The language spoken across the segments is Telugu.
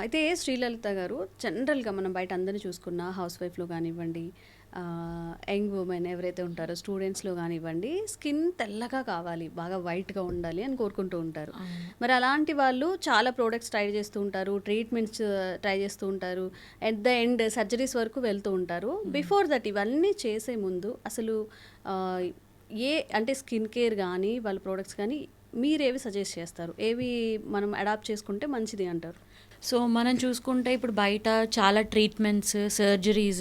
అయితే శ్రీలలిత గారు జనరల్‌గా మనం బయట అందరిని చూసుకున్నా హౌస్ వైఫ్‌లో గానివ్వండి, యంగ్ వుమెన్ ఎవరైతే ఉంటారో స్టూడెంట్స్‌లో గానివ్వండి, స్కిన్ తెల్లగా కావాలి, బాగా వైట్‌గా ఉండాలి అని కోరుకుంటూ ఉంటారు. అవును. మరి అలాంటి వాళ్ళు చాలా ప్రొడక్ట్స్ ట్రై చేస్తూ ఉంటారు. ట్రీట్మెంట్స్ ట్రై చేస్తూ ఉంటారు. ఎట్ ద ఎండ్ సర్జరీస్ వరకు వెళ్తూ ఉంటారు. బిఫోర్ దట్ ఇవన్నీ చేసే ముందు అసలు ఆహ్, అంటే స్కిన్ కేర్ గానీ, వాళ్ళ ప్రొడక్ట్స్ గానీ మీరేవి సజెస్ట్ చేస్తారు? ఏవి మనం అడాప్ట్ చేసుకుంటే మంచిది అంటారు? సో, మనం చూసుకుంటే ఇప్పుడు బయట చాలా ట్రీట్మెంట్స్, సర్జరీస్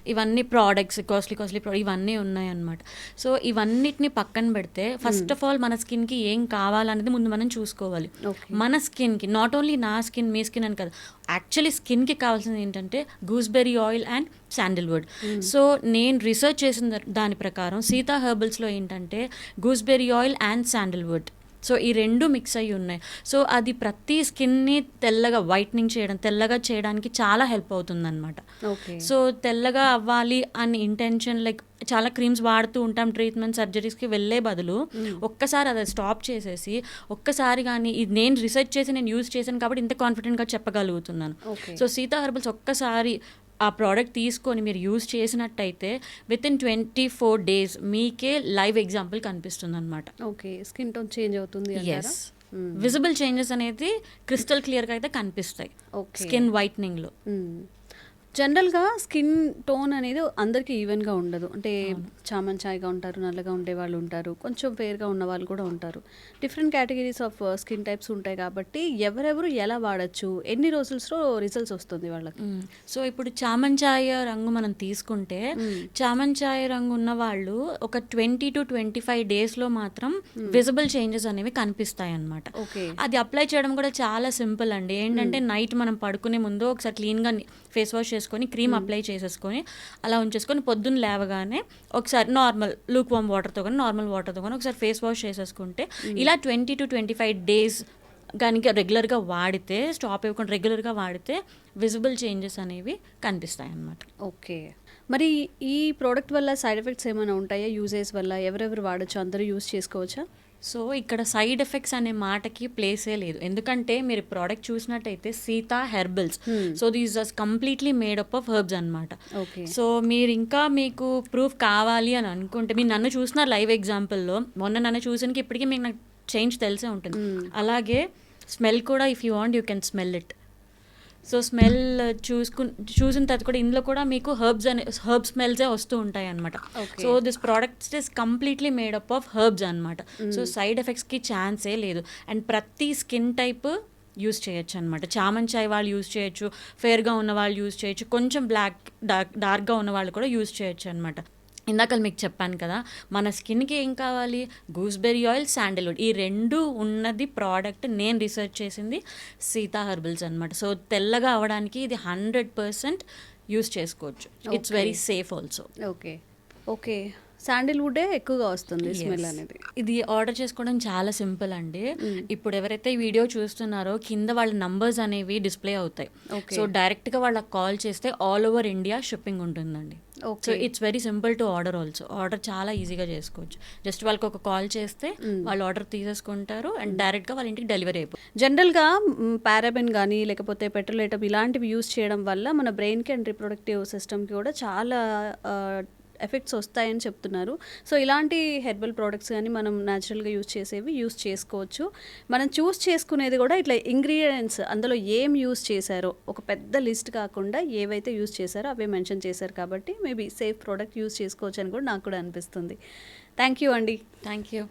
ఇవన్నీ ప్రోడక్ట్స్ కాస్ట్‌లీ ఇవన్నీ ఉన్నాయన్నమాట. సో, ఇవన్నిటిని పక్కన పెడితే ఫస్ట్ ఆఫ్ ఆల్ మన స్కిన్‌కి ఏం కావాలనేది ముందు మనం చూసుకోవాలి. ఓకే. మన స్కిన్‌కి నాట్ ఓన్లీ నా స్కిన్, మీ స్కిన్ అని కాదు. యాక్చువల్లీ స్కిన్‌కి కావాల్సింది ఏంటంటే gooseberry oil and Sandalwood. So, నేను రీసెర్చ్ చేసిన దాని ప్రకారం సీతా హెర్బల్స్‌లో ఏంటంటే gooseberry oil and Sandalwood. So, ఈ 2 మిక్స్ అయ్యి ఉన్నాయి. సో, అది ప్రతి స్కిన్‌ని తెల్లగా చేయడానికి చాలా హెల్ప్ అవుతుందనమాట. ఓకే. సో, తెల్లగా అవ్వాలి అని ఇంటెన్షన్ లైక్ చాలా క్రీమ్స్ వాడుతూ ఉంటాం ట్రీట్మెంట్, సర్జరీస్‌కి వెళ్ళే బదులు ఒక్కసారి అది స్టాప్ చేసేసి, ఒక్కసారి గానీ ఇది నేను రీసెర్చ్ చేసి నేను యూజ్ చేశాను కాబట్టి ఇంత కాన్ఫిడెంట్‌గా చెప్పగలుగుతున్నాను. ఓకే. సో, సీతా హెర్బల్స్ ఒక్కసారి ఆ ప్రోడక్ట్ తీసుకొని మీరు యూజ్ చేసినట్టయితే వితిన్ 24 డేస్ మీకే లైవ్ ఎగ్జాంపుల్ కనిపిస్తుందనమాట. ఓకే. స్కిన్ టోన్ చేంజ్ అవుతుంది అంటారా? యెస్. విజిబుల్ చేంజెస్ అనేది క్రిస్టల్ క్లియర్‌గా అయితే కనిపిస్తాయి ఓకే. స్కిన్ వైట్నింగ్‌లో. జనరల్‌గా స్కిన్ టోన్ అనేది అందరికీ ఈవెన్‌గా ఉండదు. అంటే చామన్ ఛాయ్‌గా ఉంటారు, నల్లగా ఉండేవాళ్ళు ఉంటారు, కొంచెం ఫెయిర్‌గా ఉన్నవాళ్ళు కూడా ఉంటారు. Different categories of skin types ఉంటాయి కాబట్టి ఎవరెవరు ఎలా వాడొచ్చు? ఎన్ని రోజుల్లో రిజల్ట్స్ వస్తుంది వాళ్ళకి? సో, ఇప్పుడు చామన్ ఛాయ్ రంగు మనం తీసుకుంటే చామన్ ఛాయ్ రంగు ఉన్న వాళ్ళు ఒక 20-25 డేస్‌లో మాత్రం విజిబుల్ చేంజెస్ అనేవి కనిపిస్తాయి అన్నమాట. ఓకే. అది అప్లై చేయడం కూడా చాలా సింపుల్ అండి. ఏంటంటే నైట్ మనం పడుకునే ముందు ఒకసారి క్లీన్‌గా ఫేస్ వాష్ చేసుకొని క్రీమ్ అప్లై చేసేసుకొని అలా ఉంచేసుకొని పొద్దున్న లేవగానే ఒకసారి నార్మల్ లూక్ వామ్ వాటర్తో కానీ నార్మల్ వాటర్తో కానీ ఒకసారి ఫేస్ వాష్ చేసేసుకుంటే ఇలా 20-25 డేస్ కనుక రెగ్యులర్గా వాడితే, స్టాప్ ఇవ్వకుండా రెగ్యులర్గా వాడితే విజిబుల్ చేంజెస్ అనేవి కనిపిస్తాయి అన్నమాట. ఓకే. మరి ఈ ప్రోడక్ట్ వల్ల సైడ్ ఎఫెక్ట్స్ ఏమైనా ఉంటాయా? యూజెస్ వల్ల ఎవరెవరు వాడొచ్చు? అందరూ యూజ్ చేసుకోవచ్చా? సో, ఇక్కడ సైడ్ ఎఫెక్ట్స్ అనే మాటకి ప్లేసే లేదు. ఎందుకంటే మీరు ప్రోడక్ట్ చూసినట్టయితే Seetha herbals. So, these are completely made up of herbs అనమాట. ఓకే. సో, మీరు ఇంకా మీకు ప్రూఫ్ కావాలి అని అనుకుంటే మీరు నన్ను చూసిన లైవ్ ఎగ్జాంపుల్లో మొన్న నన్ను చూసినకి ఇప్పటికీ మీకు నాకు చేంజ్ తెలిసే ఉంటుంది. అలాగే స్మెల్ కూడా if you want you can smell it. So, smell చూసిన తర్వాత కూడా ఇందులో కూడా మీకు హెర్బ్ స్మెల్సే వస్తూ ఉంటాయి అనమాట. So, this product is completely made up of herbs అనమాట. సో, సైడ్ ఎఫెక్ట్స్కి ఛాన్సే లేదు. అండ్ ప్రతి స్కిన్ టైప్ యూస్ చేయొచ్చు అనమాట. చామన్ చాయ్ వాళ్ళు యూస్ చేయొచ్చు, ఫెయిర్గా ఉన్న వాళ్ళు యూస్ చేయొచ్చు, కొంచెం డార్క్గా ఉన్న వాళ్ళు కూడా యూస్ చేయొచ్చు అనమాట. ఇందాక మీకు చెప్పాను కదా, మన స్కిన్కి ఏం కావాలి, గూస్బెర్రీ ఆయిల్, శాండిల్వుడ్, ఈ 2 ఉన్నది ప్రోడక్ట్ నేను రీసెర్చ్ చేసింది సీతా హెర్బల్స్ అనమాట. సో, తెల్లగా అవ్వడానికి ఇది 100% యూస్ చేసుకోవచ్చు. It's very safe also. Okay. Okay. శాండిల్‌వుడే ఎక్కువగా వస్తుంది స్మెల్ అనేది. ఇది ఆర్డర్ చేసుకోవడం చాలా సింపుల్ అండి. ఇప్పుడు ఎవరైతే ఈ వీడియో చూస్తున్నారో కింద వాళ్ళ నంబర్స్ అనేవి డిస్ప్లే అవుతాయి. సో, డైరెక్ట్గా వాళ్ళకి కాల్ చేస్తే ఆల్ ఓవర్ ఇండియా షిప్పింగ్ ఉంటుందండి. So, it's very simple to order also. Order చాలా ఈజీగా చేసుకోవచ్చు. జస్ట్ వాళ్ళకి ఒక కాల్ చేస్తే వాళ్ళు ఆర్డర్ తీసేసుకుంటారు అండ్ డైరెక్ట్గా వాళ్ళ ఇంటికి డెలివరీ అయిపోతుంది. జనరల్‌గా పారాబెన్ కానీ లేకపోతే పెట్రోలేటం ఇలాంటివి యూజ్ చేయడం వల్ల మన బ్రెయిన్‌కి అండ్ రిప్రొడక్టివ్ సిస్టమ్‌కి కూడా చాలా ఎఫెక్ట్స్ వస్తాయని చెప్తున్నారు. సో, ఇలాంటి హెర్బల్ ప్రోడక్ట్స్ కానీ మనం న్యాచురల్గా యూజ్ చేసేవి యూజ్ చేసుకోవచ్చు. మనం చూస్ చేసుకునేది కూడా ఇట్లా ఇంగ్రీడియంట్స్ అందులో ఏం యూజ్ చేశారో ఒక పెద్ద లిస్ట్ కాకుండా ఏవైతే యూజ్ చేశారో అవే మెన్షన్ చేశారు కాబట్టి మేబీ సేఫ్ ప్రోడక్ట్ యూజ్ చేసుకోవచ్చు అని కూడా నాకు కూడా అనిపిస్తుంది. థ్యాంక్ యూ అండి. Thank you.